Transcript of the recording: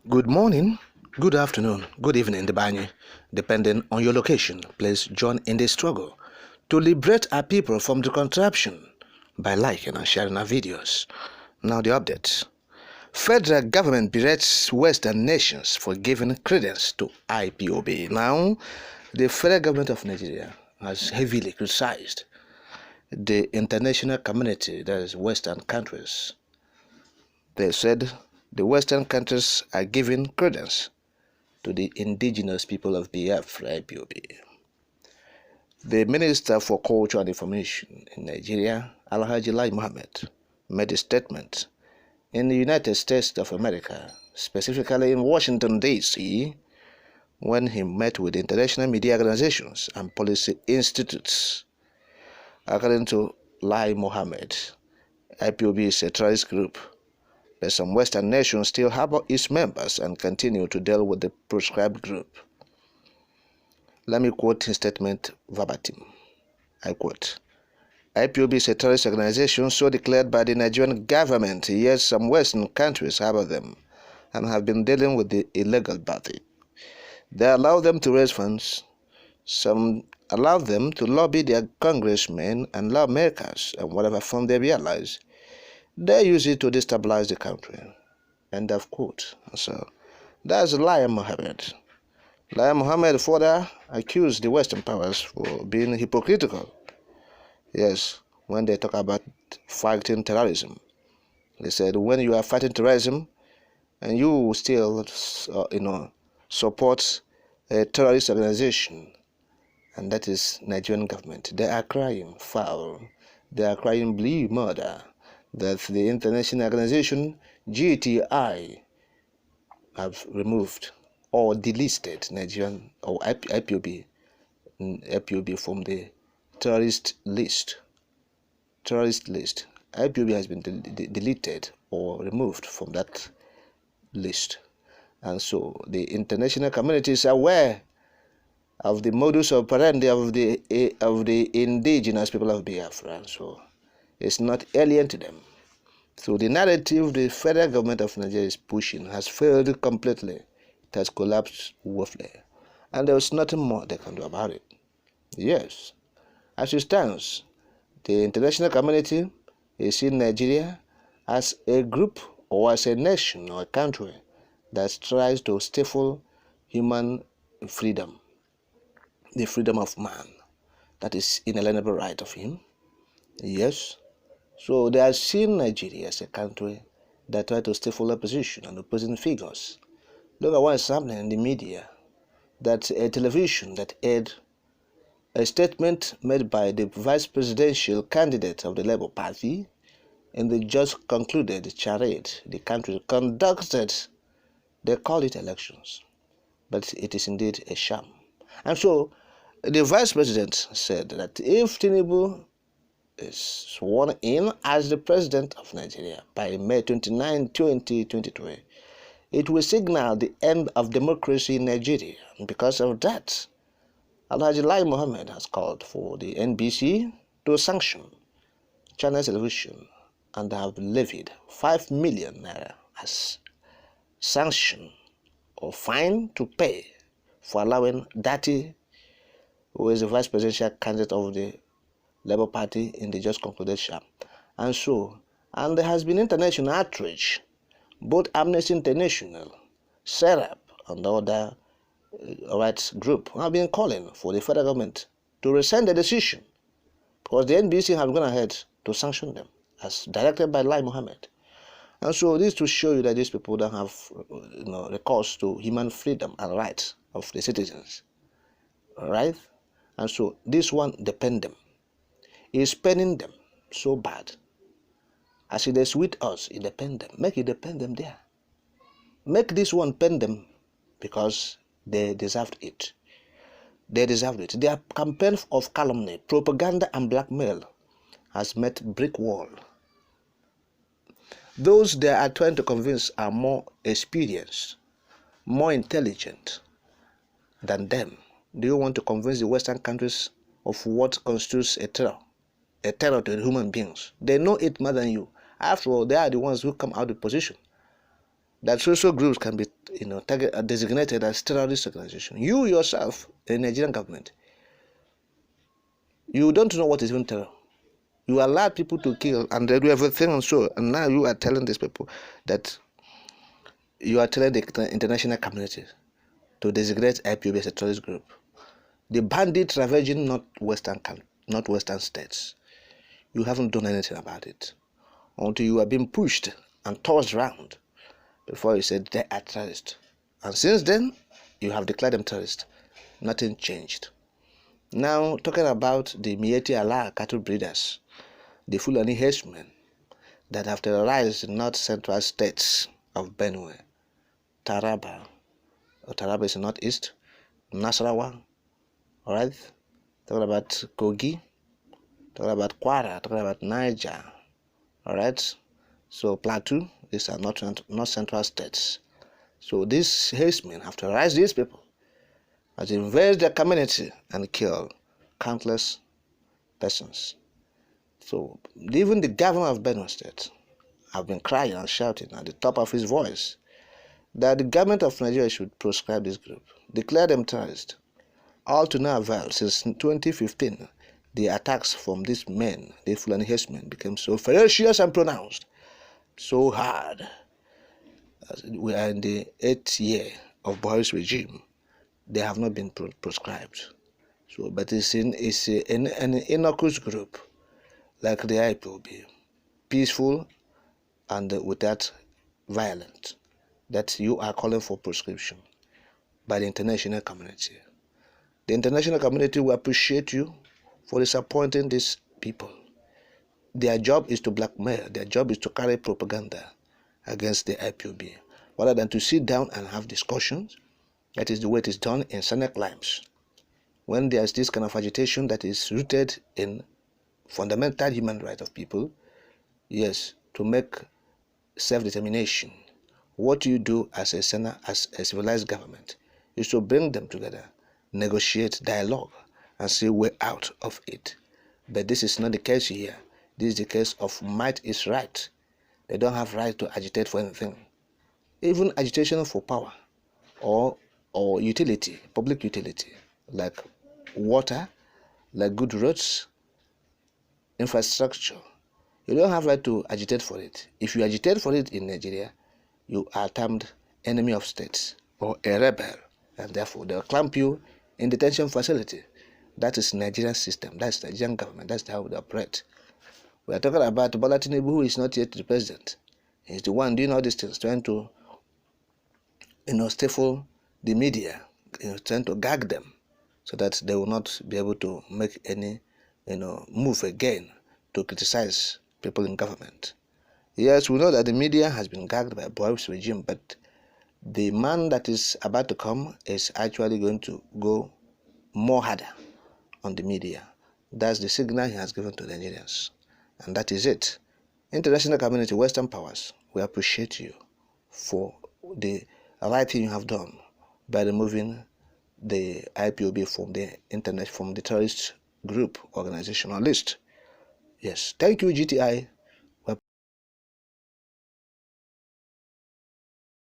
Good morning, good afternoon, good evening, Debanye, depending on your location. Please join in the struggle to liberate our people from the contraption by liking and sharing our videos. Now the update. Federal government berates Western nations for giving credence to Ipob. Now, the federal government of Nigeria has heavily criticized the international community, that is Western countries. They said the Western countries are giving credence to the indigenous people of Biafra, Ipob. The Minister for Culture and Information in Nigeria, Alhaji Lai Mohammed, made a statement in the United States of America, specifically in Washington, D.C., when he met with international media organizations and policy institutes. According to Lai Mohammed, Ipob is a terrorist group, but some Western nations still harbor its members and continue to deal with the proscribed group. Let me quote his statement verbatim. I quote, Ipob is a terrorist organization so declared by the Nigerian government, yet some Western countries harbor them and have been dealing with the illegal body. They allow them to raise funds, some allow them to lobby their congressmen and lawmakers, and whatever fund they realize, they use it to destabilize the country. End of quote. So that's Lai Mohammed. Lai Mohammed further accused the Western powers for being hypocritical. Yes, when they talk about fighting terrorism, they said when you are fighting terrorism and you still, support a terrorist organization, and that is Nigerian government, they are crying foul, they are crying blue murder, that the international organization GTI have removed or delisted Nigerian or Ipob from the terrorist list. Ipob has been deleted or removed from that list, and so the international community is aware of the modus operandi of the indigenous people of Biafra. So it's not alien to them. So the narrative the federal government of Nigeria is pushing has failed completely. It has collapsed woefully, and there is nothing more they can do about it. Yes, as it stands, the international community is seeing Nigeria as a group or as a nation or a country that tries to stifle human freedom, the freedom of man, that is inalienable right of him. Yes. So they are seeing Nigeria as a country that try to stifle opposition and opposing figures. Look at what is happening in the media. That a television that aired a statement made by the vice presidential candidate of the Labour Party in the just concluded charade the country conducted. They call it elections, but it is indeed a sham. And so the vice president said that if Tinubu is sworn in as the president of Nigeria by May 29, 2023, it will signal the end of democracy in Nigeria. And because of that, Alhaji Lai Mohammed has called for the NBC to sanction China television and have levied 5 million naira as sanction or fine to pay for allowing Dati, who is the vice presidential candidate of the Labour Party, in the just concluded sham. And there has been international outrage. Both Amnesty International, SERAP, and other rights group have been calling for the federal government to rescind the decision, because the NBC have gone ahead to sanction them as directed by Lai Mohammed. And so this to show you that these people don't have recourse to human freedom and rights of the citizens. Right? And so this one depend them. Is penning them so bad. As it is with us, it depend them. Make it depend them there. Make this one pen them because they deserved it. They deserved it. Their campaign of calumny, propaganda, and blackmail has met brick wall. Those they are trying to convince are more experienced, more intelligent than them. Do you want to convince the Western countries of what constitutes a terror to human beings? They know it more than you. After all, they are the ones who come out of position that social groups can be designated as terrorist organization. You yourself, the Nigerian government, you don't know what is even terror. You allowed people to kill and they do everything and so, and now you are telling these people that you are telling the international community to designate Ipob as a terrorist group. The bandits ravaging northwestern states. You haven't done anything about it until you are being pushed and tossed around before you said they are terrorists. And since then, you have declared them terrorists. Nothing changed. Now, talking about the Mieti Allah cattle breeders, the Fulani herdsmen that have terrorized the north-central states of Benue, Taraba is in northeast, Nasarawa, alright? Talking about Kogi, talking about Kwara, talking about Niger, alright? So Plateau, these are north-central states. So these herdsmen have terrorized these people, has invaded their community and killed countless persons. So even the governor of Benue State have been crying and shouting at the top of his voice that the government of Nigeria should proscribe this group, declare them terrorists. All to no avail. Since 2015, the attacks from these men, the Fulani herdsmen, became so ferocious and pronounced, so hard. As we are in the 8th year of Buhari's regime, they have not been proscribed. So, but it's an innocuous group, like the Ipob, peaceful and without violence, that you are calling for proscription by the international community. The international community will appreciate you for disappointing these people. Their job is to blackmail. Their job is to carry propaganda against the Ipob, rather than to sit down and have discussions. That is the way it is done in Senate lives. When there is this kind of agitation that is rooted in fundamental human rights of people, yes, to make self-determination, what you do as a Senate, as a civilized government, is to bring them together, negotiate, dialogue, and see a way out of it. But this is not the case here. This is the case of might is right. They don't have right to agitate for anything. Even agitation for power or utility, public utility, like water, like good roads, infrastructure. You don't have right to agitate for it. If you agitate for it in Nigeria, you are termed enemy of states or a rebel, and therefore they'll clamp you in detention facility. That is Nigerian system. That's the Nigerian government. That's how they operate. We are talking about Bola Tinubu, who is not yet the president. He's the one doing all these things, trying to, stifle the media, trying to gag them, so that they will not be able to make any, move again to criticize people in government. Yes, we know that the media has been gagged by Buhari's regime, but the man that is about to come is actually going to go more harder on the media. That's the signal he has given to the Nigerians. And that is it. International community, Western powers, we appreciate you for the right thing you have done by removing the Ipob from the internet, from the terrorist group organizational list. Yes, thank you, GTI.